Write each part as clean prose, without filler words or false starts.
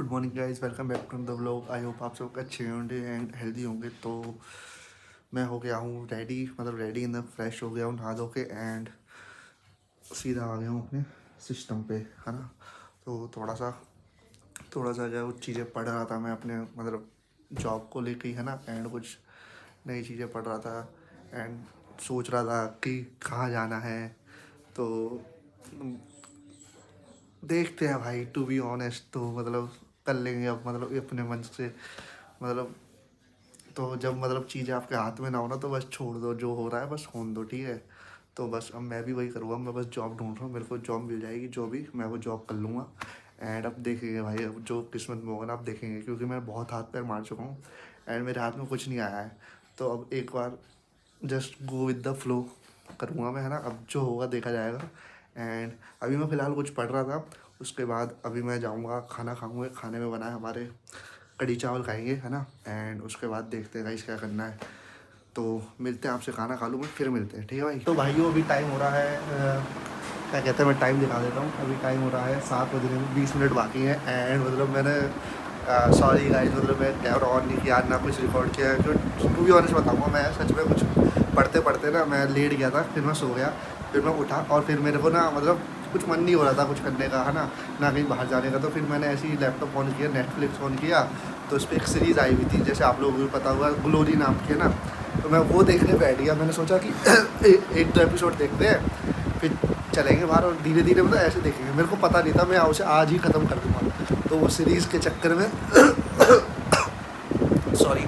Good morning guys, welcome back to the vlog. I hope आप सब अच्छे होंगे एंड हेल्दी होंगे। तो मैं हो गया हूँ रेडी, मतलब रेडी इन द फ्रेश हो गया हूँ नहा धो के एंड सीधा आ गया हूँ अपने सिस्टम पे, है ना। तो थोड़ा सा क्या कुछ चीज़ें पढ़ रहा था मैं अपने, मतलब जॉब को लेके ही, है ना। एंड कुछ नई चीज़ें पढ़ रहा था एंड सोच रहा था कि कहाँ जाना है। तो देखते हैं भाई, टू बी ऑनेस्ट तो मतलब कर लेंगे अब, मतलब अपने मन से, मतलब तो जब मतलब चीज़ें आपके हाथ में ना हो ना तो बस छोड़ दो, जो हो रहा है बस होने दो, ठीक है। तो बस अब मैं भी वही करूँगा, मैं बस जॉब ढूंढ रहा हूँ, मेरे को जॉब मिल जाएगी जो भी, मैं वो जॉब कर लूँगा। एंड अब देखेंगे भाई, अब जो किस्मत में होगा ना, अब देखेंगे, क्योंकि मैं बहुत हाथ पैर मार चुका हूँ एंड मेरे हाथ में कुछ नहीं आया है। तो अब एक बार just go with the flow करूँगा मैं, है ना। अब जो होगा देखा जाएगा। एंड अभी मैं फ़िलहाल कुछ पढ़ रहा था, उसके बाद अभी मैं जाऊँगा खाना खाऊँगा। खाने में बना है हमारे कढ़ी चावल खाएंगे, है ना। एंड उसके बाद देखते हैं गाइस क्या करना है। तो मिलते हैं, आपसे खाना खा लूँ मैं, फिर मिलते हैं, ठीक है भाई। तो भाइयों अभी टाइम हो रहा है क्या कहते हैं, मैं टाइम दिखा देता हूँ। अभी टाइम हो रहा है 7 बजने में 20 मिनट बाकी है। एंड मतलब मैंने सॉरी गाइस, मतलब मैं कैमरा ऑन नहीं किया, ना कुछ रिकॉर्ड किया, क्योंकि टू बी ऑनेस्ट बताऊँगा, मैं सच में कुछ पढ़ते पढ़ते ना मैं लेट गया था, फिर मैं सो गया, फिर मैं उठा और फिर मेरे को ना मतलब कुछ मन नहीं हो रहा था कुछ करने का, है ना कहीं बाहर जाने का। तो फिर मैंने ऐसे ही लैपटॉप ऑन किया, नेटफ्लिक्स ऑन किया, तो उस पर एक सीरीज़ आई हुई थी, जैसे आप लोगों को पता होगा, ग्लोरी नाम की, है ना। तो मैं वो देखने बैठ गया। मैंने सोचा कि एक दो एपिसोड देखते हैं, फिर चलेंगे बाहर और धीरे धीरे मतलब ऐसे देखेंगे। मेरे को पता नहीं था मैं उसे आज ही ख़त्म कर दूँगा। तो वो सीरीज़ के चक्कर में सॉरी,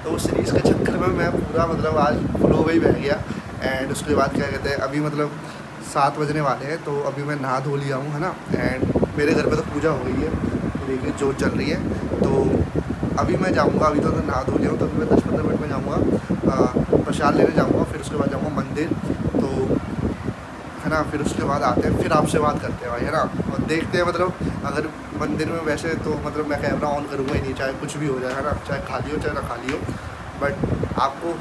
तो उस सीरीज़ के चक्कर में मैं पूरा मतलब आज फ्लो में ही बह गया। एंड उसके बाद क्या कहते हैं, अभी मतलब 7 बजने वाले हैं, तो अभी मैं नहा धो लिया हूँ, है ना। एंड मेरे घर पे तो पूजा हो गई है, देखिए जोत चल रही है। तो अभी मैं जाऊँगा, अभी तो नहा धो लिया हूँ, तो अभी मैं 10-15 मिनट में जाऊँगा, प्रसाद लेने जाऊँगा, फिर उसके बाद जाऊँगा मंदिर, तो है ना। फिर उसके बाद आते हैं, फिर आपसे बात करते हैं भाई, है ना। और देखते हैं मतलब अगर मंदिर में, वैसे तो मतलब मैं कैमरा ऑन करूँगा ही नहीं, चाहे कुछ भी हो जाए, है ना, चाहे खाली हो चाहे ना खाली हो। बट आपको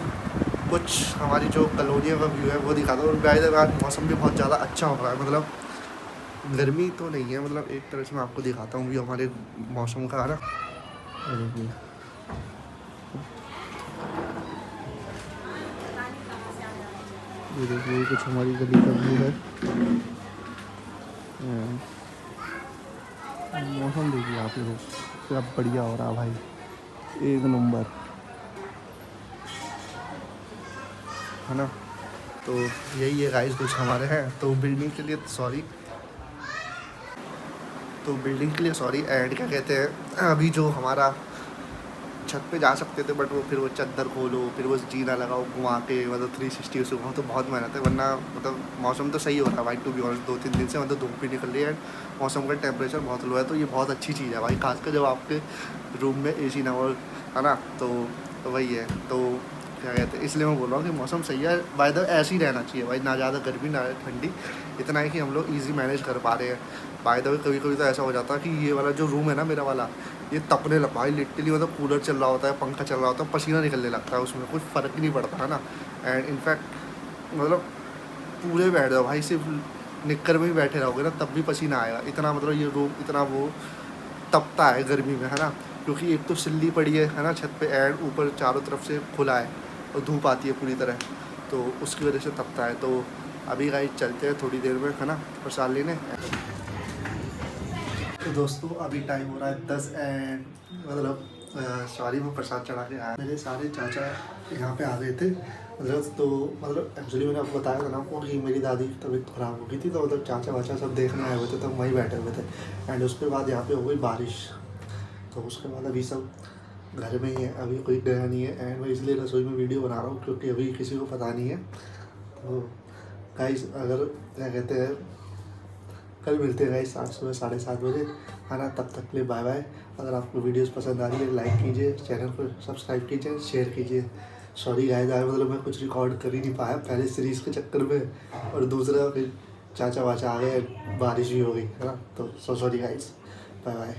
कुछ हमारी जो कॉलोनियों का व्यू है वो दिखा दो। और बाय द वे आज मौसम भी बहुत ज़्यादा अच्छा हो रहा है, मतलब गर्मी तो नहीं है, मतलब एक तरह से मैं आपको दिखाता हूँ व्यू हमारे मौसम का, है ना। ये देखिए, ये देखिए कुछ हमारी गली का व्यू है। मौसम देखिए आप लोग, क्या बढ़िया हो रहा है भाई, एक नंबर, है ना। तो यही है गाइस कुछ हमारे हैं। तो बिल्डिंग के लिए सॉरी, एंड क्या कहते हैं, अभी जो हमारा छत पे जा सकते थे, बट वो फिर वो चादर खोलो, फिर वो जीना लगाओ घुमा के, मतलब 360 उसे घुमाओ, तो बहुत मेहनत है। वरना मतलब मौसम तो सही हो रहा है भाई, टू बी ऑनेस्ट 2-3 दिन से मतलब धूप भी निकल रही है, मौसम का टेम्परेचर बहुत लो है। तो ये बहुत अच्छी चीज़ है भाई, खासकर जब आपके रूम में AC ना हो, है ना। तो वही है। तो क्या कहते हैं, इसलिए मैं बोल रहा हूँ कि मौसम सही है। बाय द ऐसे ही रहना चाहिए भाई, ना ज़्यादा गर्मी ना ठंडी, इतना है कि हम लोग ईजी मैनेज कर पा रहे हैं। बाय द वे कभी कभी तो ऐसा हो जाता है कि ये वाला जो रूम है ना मेरा वाला, ये तपने लगा भाई, लिटरली मतलब कूलर चल रहा होता है, पंखा चल रहा होता है, पसीना निकलने लगता है, उसमें कुछ फ़र्क ही नहीं पड़ता, है ना। एंड इनफैक्ट मतलब पूरे बैठ जाओ भाई, सिर्फ निक्कर में ही बैठे रहोगे ना तब भी पसीना आएगा, इतना मतलब ये रूम इतना वो तपता है गर्मी में, है ना। क्योंकि एक तो सिल्ली पड़ी है ना छत पे, एंड ऊपर चारों तरफ से खुला है और धूप आती है पूरी तरह, तो उसकी वजह से तपता है। तो अभी गाइस चलते हैं थोड़ी देर में, है ना, प्रसाद लेने। तो दोस्तों अभी टाइम हो रहा है 10 एंड मतलब सॉरी, मैं प्रसाद चढ़ा के आया। मेरे सारे चाचा यहाँ पे आ गए थे, मतलब तो मतलब एक्चुअली मैंने आपको बताया था ना आपको कि मेरी दादी की तबीयत ख़राब हो गई थी, तो मतलब चाचा वाचा सब देखने आए हुए थे, तो वहीं बैठे हुए थे। एंड उसके बाद यहाँ पे हो गई बारिश, तो उसके बाद अभी सब घर में ही है, अभी कोई गया नहीं है। एंड मैं इसलिए रसोई में वीडियो बना रहा हूँ क्योंकि अभी किसी को पता नहीं है। तो गाइस अगर क्या कहते हैं, कल मिलते हैं गाइस सुबह 7:30 बजे, है ना। तब तक के लिए बाय बाय। अगर आपको वीडियोस पसंद आ रही है लाइक कीजिए, चैनल को सब्सक्राइब कीजिए, शेयर कीजिए। सॉरी गाइस आज मतलब मैं कुछ रिकॉर्ड कर ही नहीं पाया, पहले सीरीज़ के चक्कर में, और दूसरा फिर चाचा वाचा आ गए, बारिश भी हो गई, है ना। तो सॉरी गाइस, बाय बाय।